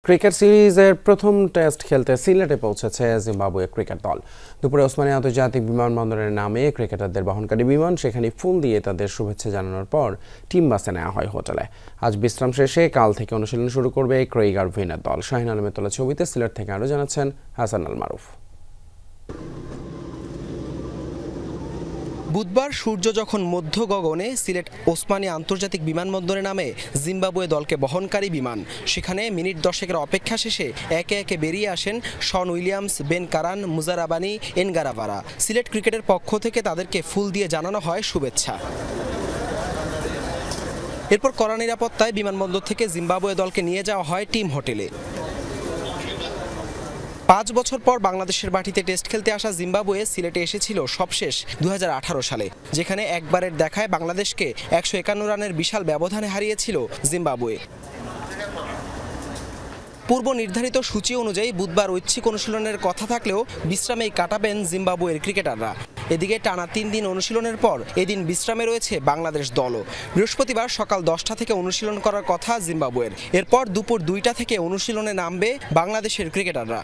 Cricket সিরিজের প্রথম test খেলতে সিলেটে পৌঁছেছে জিম্বাবুয়ে ক্রিকেট দল। দুপুরে ওসমানী আন্তর্জাতিক বিমানবন্দরের নামে ক্রিকেটারদের বহনকারী বিমান সেখানে ফুল দিয়ে তাদের শুভেচ্ছা জানানোর পর টিম বাসে নেওয়া হয় হোটেলে। আজ বিশ্রাম শেষে কাল থেকে অনুশীলন শুরু করবে ক্রেইগ আর ভিনের দল। শাহিন আলমের তোলা ছবিতে সিলেট থেকে আরও জানাচ্ছেন হাসান আল মারুফ। বুধবার সূর্য যখন মধ্য গগনে সিলেট ওসমানী আন্তর্জাতিক বিমানবন্দরে নামে জিম্বাবুয়ে দলকে বহনকারী বিমান, সেখানে মিনিট দশেকের অপেক্ষা শেষে একে একে বেরিয়ে আসেন শন উইলিয়ামস, বেন কারান, মুজারাবানি, এনগারাভারা। সিলেট ক্রিকেটের পক্ষ থেকে তাদেরকে ফুল দিয়ে জানানো হয় শুভেচ্ছা। এরপর কড়া নিরাপত্তায় বিমানবন্দর থেকে জিম্বাবুয়ে দলকে নিয়ে যাওয়া হয় টিম হোটেলে। ৫ বছর পর বাংলাদেশের মাটিতে টেস্ট খেলতে আসা জিম্বাবুয়ে সিলেটে এসেছিল সবশেষ ২০১৮ সালে, যেখানে একবারের দেখায় বাংলাদেশকে ১৫১ রানের বিশাল ব্যবধানে হারিয়েছিল জিম্বাবুয়ে। পূর্ব নির্ধারিত সূচি অনুযায়ী বুধবার ঐচ্ছিক অনুশীলনের কথা থাকলেও বিশ্রামেই কাটাবেন জিম্বাবুয়ের ক্রিকেটাররা। এদিকে টানা ৩ দিন অনুশীলনের পর এদিন বিশ্রামে রয়েছে বাংলাদেশ দলও। বৃহস্পতিবার সকাল ১০টা থেকে অনুশীলন করার কথা জিম্বাবুয়ের। এরপর দুপুর ২টা থেকে অনুশীলনে নামবে বাংলাদেশের ক্রিকেটাররা।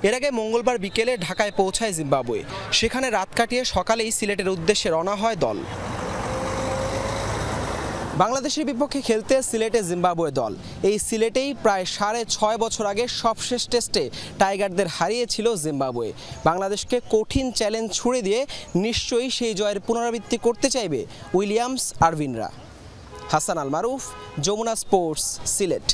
এর আগে মঙ্গলবার বিকেলে ঢাকায় পৌঁছায় জিম্বাবুয়ে। সেখানে রাত কাটিয়ে সকালেই সিলেটের উদ্দেশ্যে রওনা হয় দল। বাংলাদেশের বিপক্ষে খেলতে সিলেটে জিম্বাবুয়ে দল। এই সিলেটেই প্রায় ৬.৫ বছর আগে সবশেষ টেস্টে টাইগারদের হারিয়েছিল জিম্বাবুয়ে। বাংলাদেশকে কঠিন চ্যালেঞ্জ ছুড়ে দিয়ে নিশ্চয়ই সেই জয়ের পুনরাবৃত্তি করতে চাইবে উইলিয়ামস আর ভিনরা। হাসান আল মারুফ, যমুনা স্পোর্টস, সিলেট।